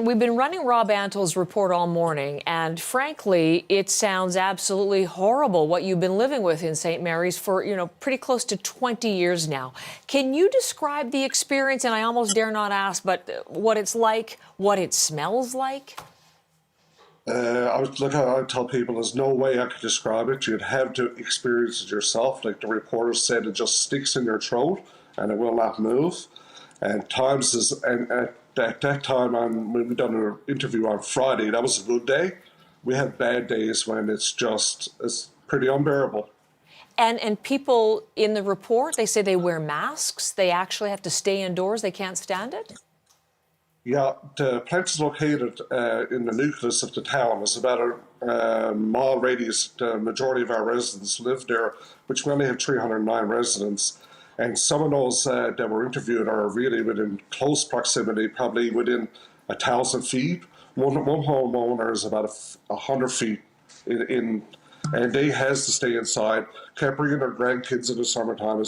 We've been running Rob Antle's report all morning, and frankly, it sounds absolutely horrible what you've been living with in St. Mary's for, pretty close to 20 years now. Can you describe the experience? And I almost dare not ask, but what it's like, what it smells like? I tell people there's no way I could describe it. You'd have to experience it yourself. Like the reporter said, it just sticks in your throat and it will not move. And at that time, when we done an interview on Friday, that was a good day. We have bad days when it's pretty unbearable. And people in the report, they say they wear masks. They actually have to stay indoors. They can't stand it. Yeah, the plant is located in the nucleus of the town. It's about a mile radius. The majority of our residents live there, which we only have 309 residents. And some of those that were interviewed are really within close proximity, probably within 1,000 feet. One homeowner is about 100 feet in, and they has to stay inside. Can't bring in their grandkids in the summertime.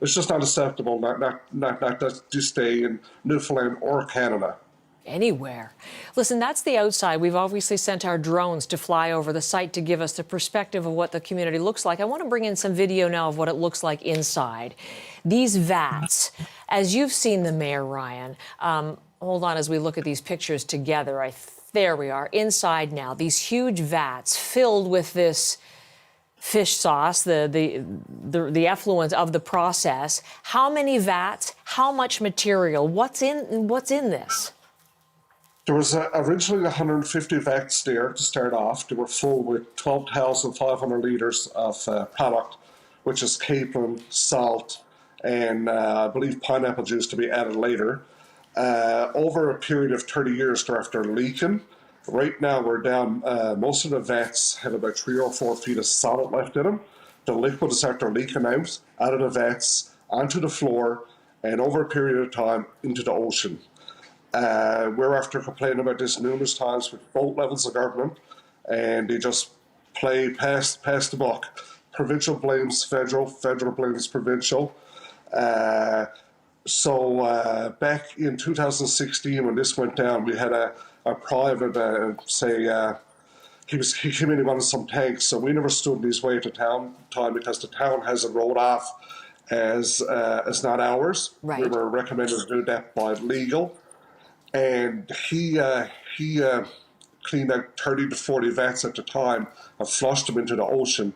It's just not acceptable not to stay in Newfoundland or Canada. Anywhere. Listen, that's the outside. We've obviously sent our drones to fly over the site to give us the perspective of what the community looks like. I want to bring in some video now of what it looks like inside. These vats, as you've seen them, Mayor Ryan, hold on as we look at these pictures together. There we are, inside now. These huge vats filled with this fish sauce, the effluent of the process. How many vats? How much material? What's in this? There was originally 150 vats there to start off. They were full with 12,500 litres of product, which is capelin, salt, and I believe pineapple juice to be added later. Over a period of 30 years, they're after leaking. Right now, we're down, most of the vats have about 3 or 4 feet of solid left in them. The liquid is after leaking out of the vats, onto the floor, and over a period of time, into the ocean. We're after complaining about this numerous times with both levels of government, and they just play past the buck. Provincial blames federal, federal blames provincial. So back in 2016, when this went down, we had a private he came in and wanted some tanks, so we never stood in his way at the time because the town has it rolled off as not ours. Right. We were recommended to do that by legal. And he cleaned out 30 to 40 vats at the time and flushed them into the ocean.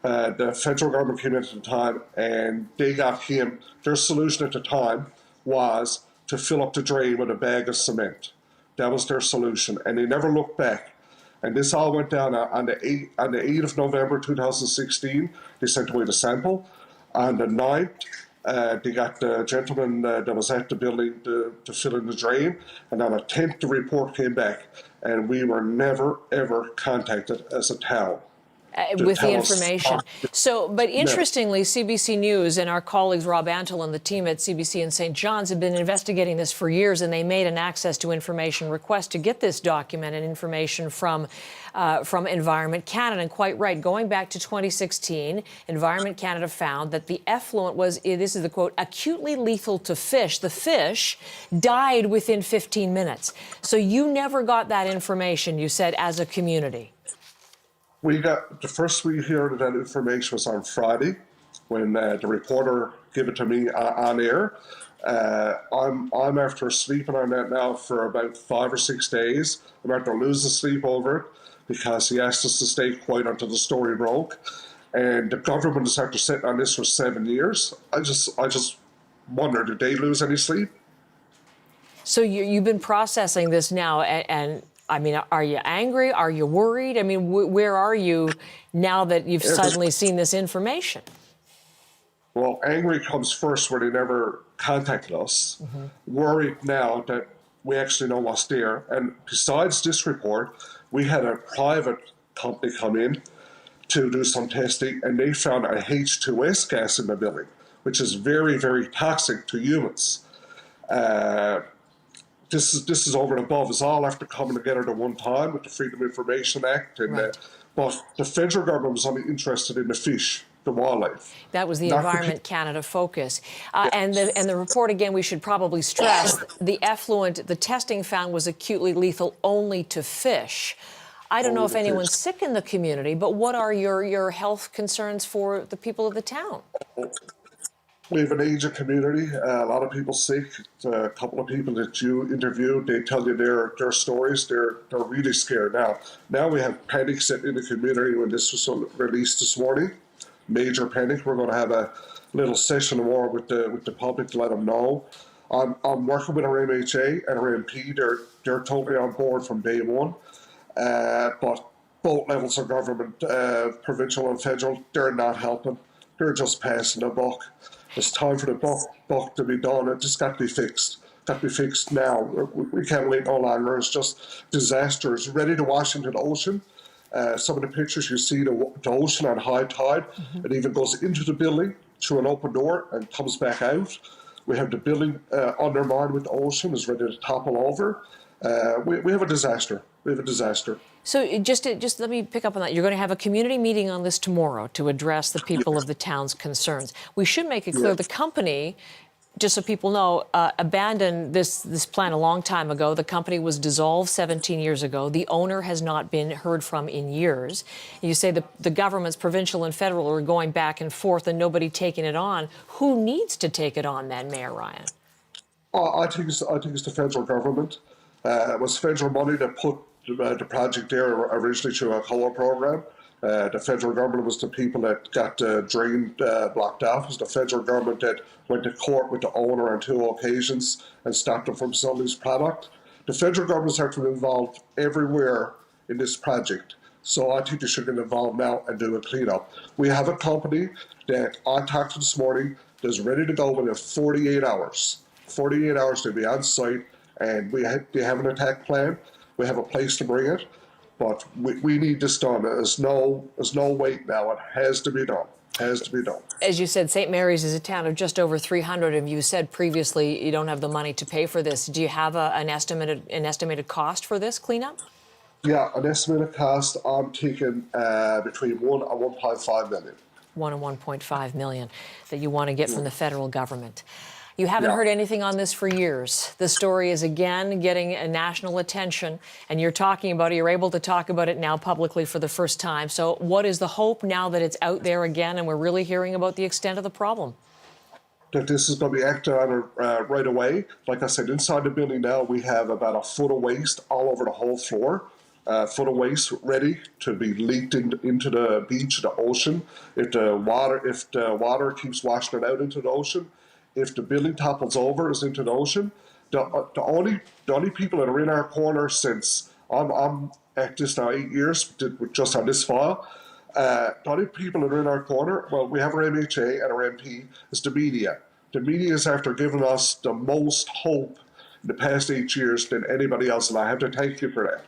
The federal government came in at the time and they got him. Their solution at the time was to fill up the drain with a bag of cement. That was their solution, and they never looked back. And this all went down on the 8th of November 2016. They sent away the sample. On the 9th, they got the gentleman that was at the building to fill in the drain, and on the 10th the report came back, and we were never ever contacted as a town with the information. So, but interestingly, CBC News and our colleagues Rob Antle and the team at CBC in St. John's have been investigating this for years, and they made an access to information request to get this document and information from Environment Canada. And quite right, going back to 2016, Environment Canada found that the effluent was, this is the quote, acutely lethal to fish. The fish died within 15 minutes. So you never got that information, you said, as a community. We got the first we heard of that information was on Friday when the reporter gave it to me on air. I'm after sleeping on that now for about 5 or 6 days. I'm after losing sleep over it because he asked us to stay quiet until the story broke. And the government is after sitting on this for 7 years. I just wonder, did they lose any sleep? So you've been processing this now, and I mean, are you angry? Are you worried? I mean, where are you now that you've suddenly seen this information? Well, angry comes first where they never contacted us. Mm-hmm. Worried now that we actually know what's there. And besides this report, we had a private company come in to do some testing, and they found a H2S gas in the building, which is very, very toxic to humans. This is over and above. It's all after coming together at one time with the Freedom of Information Act. And, right. But the federal government was only interested in the fish, the wildlife. That was the Not Environment Canada focus. And the report, again, we should probably stress, the effluent, the testing found was acutely lethal only to fish. I don't know if anyone's sick in the community, but what are your health concerns for the people of the town? We have an aging community, a lot of people sick. A couple of people that you interviewed, they tell you their stories. They're really scared now. Now we have panic set in the community when this was released this morning. Major panic. We're going to have a little session more with the public to let them know. I'm working with our MHA and our MP. They're totally on board from day one. But both levels of government, provincial and federal, they're not helping. They're just passing the buck. It's time for the buck to be done. It just got to be fixed. Got to be fixed now. We can't wait no longer. It's just disaster. It's ready to wash into the ocean. Some of the pictures you see, the ocean on high tide, it even goes into the building through an open door and comes back out. We have the building undermined with the ocean, is ready to topple over. We have a disaster. We have a disaster. So just let me pick up on that. You're going to have a community meeting on this tomorrow to address the people of the town's concerns. We should make it clear the company, just so people know, abandoned this plan a long time ago. The company was dissolved 17 years ago. The owner has not been heard from in years. You say the governments, provincial and federal, are going back and forth and nobody taking it on. Who needs to take it on then, Mayor Ryan? I think it's the federal government. It was federal money that put the project there originally through a COA program. The federal government was the people that got the drain blocked off. It was the federal government that went to court with the owner on 2 occasions and stopped them from selling this product. The federal government's have to be involved everywhere in this project. So I think they should get involved now and do a cleanup. We have a company that I talked to this morning that's ready to go within 48 hours. 48 hours to be on site, and they have an attack plan. We have a place to bring it, but we need this done. There's no wait now. It has to be done. It has to be done. As you said, St. Mary's is a town of just over 300, and you said previously you don't have the money to pay for this. Do you have an estimated cost for this cleanup? Yeah, an estimated cost, I'm taking between 1 and 1.5 million. 1 and 1.5 million that you want to get from the federal government. You haven't heard anything on this for years. The story is again getting a national attention, and you're talking about it. You're able to talk about it now publicly for the first time. So what is the hope now that it's out there again and we're really hearing about the extent of the problem? That this is going to be acted on right away. Like I said, inside the building now, we have about a foot of waste all over the whole floor. Foot of waste ready to be leaked into the beach, the ocean. If the water keeps washing it out into the ocean, if the building topples over, is into the ocean. The only people that are in our corner since I'm at this now 8 years, just on this file. The only people that are in our corner, well, we have our MHA and our MP, is the media. The media is after giving us the most hope in the past 8 years than anybody else, and I have to thank you for that.